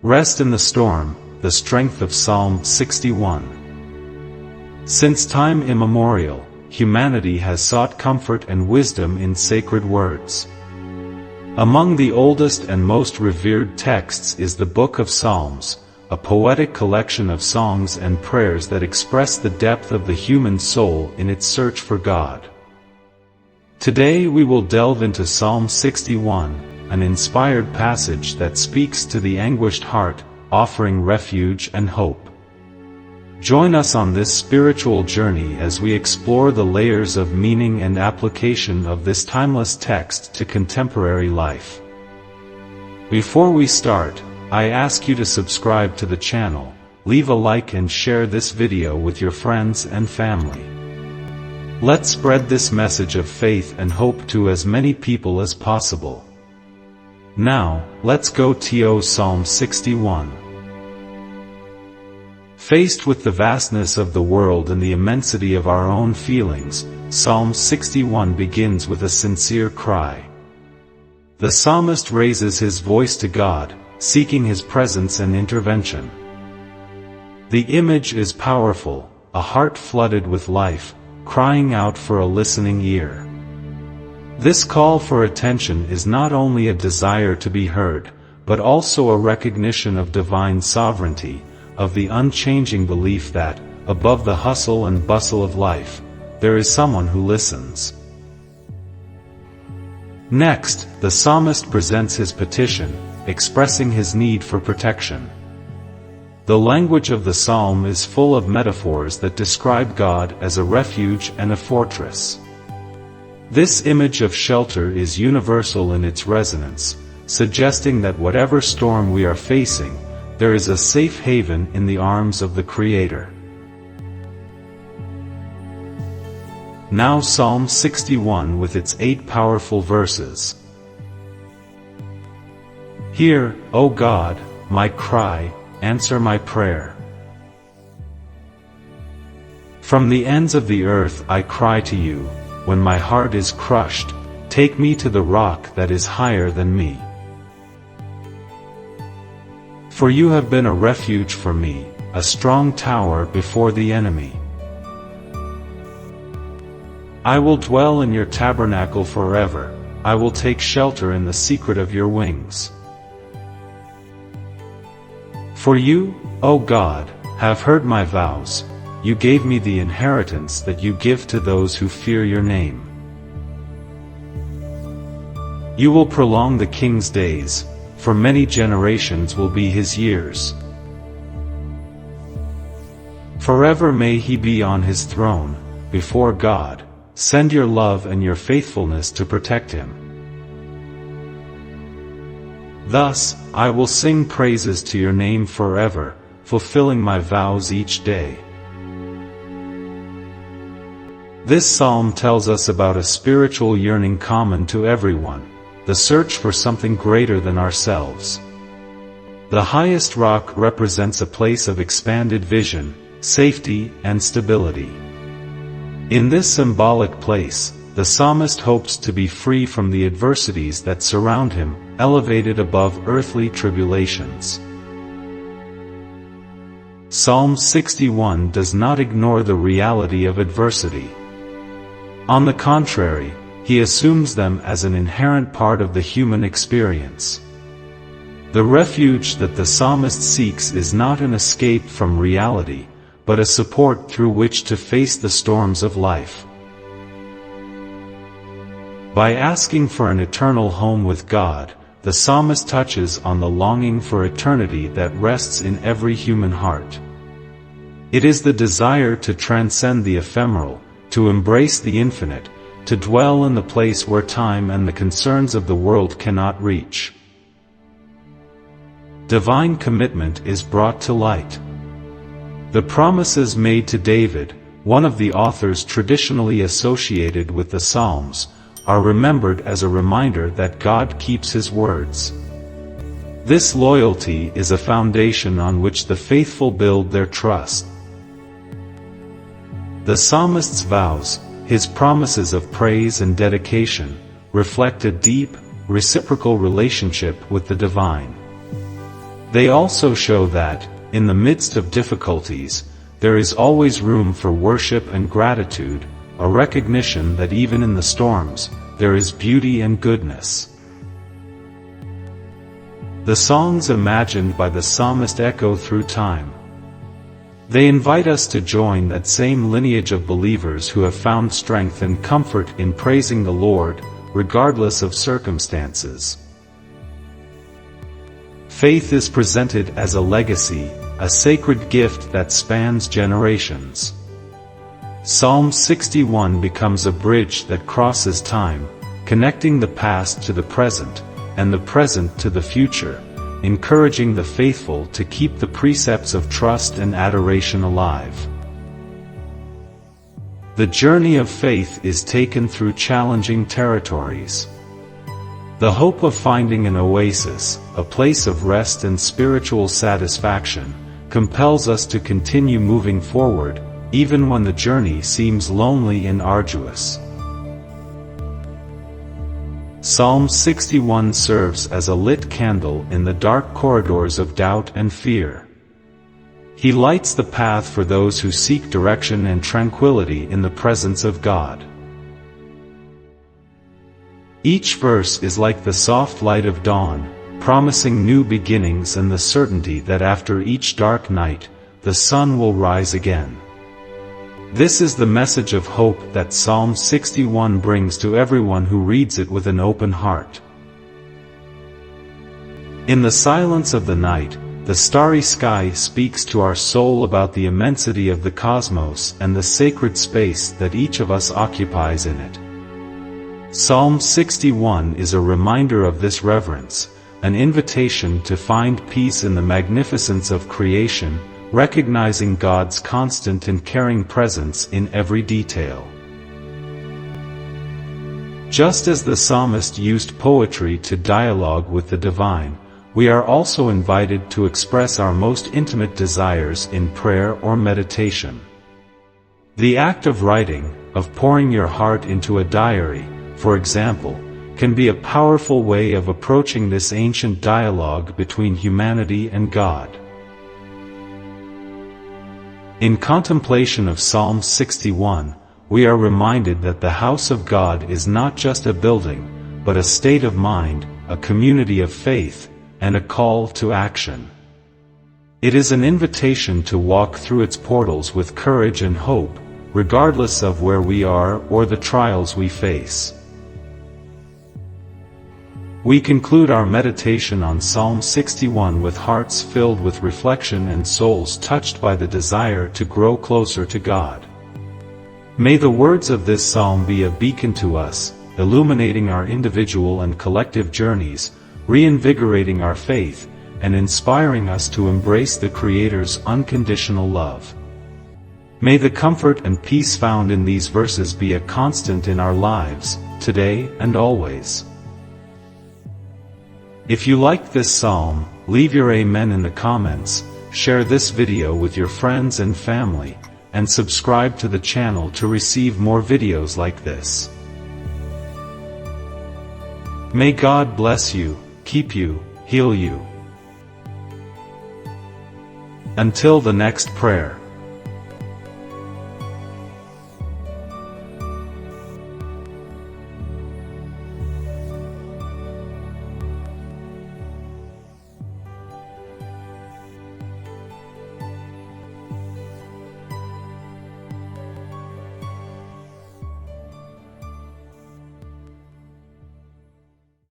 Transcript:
Rest in the storm, the strength of Psalm 61. Since time immemorial, humanity has sought comfort and wisdom in sacred words. Among the oldest and most revered texts is the Book of Psalms, a poetic collection of songs and prayers that express the depth of the human soul in its search for God. Today we will delve into Psalm 61, an inspired passage that speaks to the anguished heart, offering refuge and hope. Join us on this spiritual journey as we explore the layers of meaning and application of this timeless text to contemporary life. Before we start, I ask you to subscribe to the channel, leave a like and share this video with your friends and family. Let's spread this message of faith and hope to as many people as possible. Now, let's go to Psalm 61. Faced with the vastness of the world and the immensity of our own feelings, Psalm 61 begins with a sincere cry. The psalmist raises his voice to God, seeking His presence and intervention. The image is powerful, a heart flooded with life, crying out for a listening ear. This call for attention is not only a desire to be heard, but also a recognition of divine sovereignty, of the unchanging belief that, above the hustle and bustle of life, there is someone who listens. Next, the psalmist presents his petition, expressing his need for protection. The language of the psalm is full of metaphors that describe God as a refuge and a fortress. This image of shelter is universal in its resonance, suggesting that whatever storm we are facing, there is a safe haven in the arms of the Creator. Now Psalm 61 with its 8 powerful verses. Hear, O God, my cry, answer my prayer. From the ends of the earth I cry to you, when my heart is crushed, take me to the rock that is higher than me. For you have been a refuge for me, a strong tower before the enemy. I will dwell in your tabernacle forever, I will take shelter in the secret of your wings. For you, O God, have heard my vows, you gave me the inheritance that you give to those who fear your name. You will prolong the king's days, for many generations will be his years. Forever may he be on his throne, before God, send your love and your faithfulness to protect him. Thus, I will sing praises to your name forever, fulfilling my vows each day. This psalm tells us about a spiritual yearning common to everyone, the search for something greater than ourselves. The highest rock represents a place of expanded vision, safety, and stability. In this symbolic place, the psalmist hopes to be free from the adversities that surround him, elevated above earthly tribulations. Psalm 61 does not ignore the reality of adversity. On the contrary, he assumes them as an inherent part of the human experience. The refuge that the psalmist seeks is not an escape from reality, but a support through which to face the storms of life. By asking for an eternal home with God, the psalmist touches on the longing for eternity that rests in every human heart. It is the desire to transcend the ephemeral, to embrace the infinite, to dwell in the place where time and the concerns of the world cannot reach. Divine commitment is brought to light. The promises made to David, one of the authors traditionally associated with the Psalms, are remembered as a reminder that God keeps His words. This loyalty is a foundation on which the faithful build their trust. The psalmist's vows, his promises of praise and dedication, reflect a deep, reciprocal relationship with the divine. They also show that, in the midst of difficulties, there is always room for worship and gratitude, a recognition that even in the storms, there is beauty and goodness. The songs imagined by the psalmist echo through time. They invite us to join that same lineage of believers who have found strength and comfort in praising the Lord, regardless of circumstances. Faith is presented as a legacy, a sacred gift that spans generations. Psalm 61 becomes a bridge that crosses time, connecting the past to the present, and the present to the future, encouraging the faithful to keep the precepts of trust and adoration alive. The journey of faith is taken through challenging territories. The hope of finding an oasis, a place of rest and spiritual satisfaction, compels us to continue moving forward, even when the journey seems lonely and arduous. Psalm 61 serves as a lit candle in the dark corridors of doubt and fear. He lights the path for those who seek direction and tranquility in the presence of God. Each verse is like the soft light of dawn, promising new beginnings and the certainty that after each dark night, the sun will rise again. This is the message of hope that Psalm 61 brings to everyone who reads it with an open heart. In the silence of the night, the starry sky speaks to our soul about the immensity of the cosmos and the sacred space that each of us occupies in it. Psalm 61 is a reminder of this reverence, an invitation to find peace in the magnificence of creation, recognizing God's constant and caring presence in every detail. Just as the psalmist used poetry to dialogue with the divine, we are also invited to express our most intimate desires in prayer or meditation. The act of writing, of pouring your heart into a diary, for example, can be a powerful way of approaching this ancient dialogue between humanity and God. In contemplation of Psalm 61, we are reminded that the house of God is not just a building, but a state of mind, a community of faith, and a call to action. It is an invitation to walk through its portals with courage and hope, regardless of where we are or the trials we face. We conclude our meditation on Psalm 61 with hearts filled with reflection and souls touched by the desire to grow closer to God. May the words of this psalm be a beacon to us, illuminating our individual and collective journeys, reinvigorating our faith, and inspiring us to embrace the Creator's unconditional love. May the comfort and peace found in these verses be a constant in our lives, today and always. If you liked this psalm, leave your amen in the comments, share this video with your friends and family, and subscribe to the channel to receive more videos like this. May God bless you, keep you, heal you. Until the next prayer.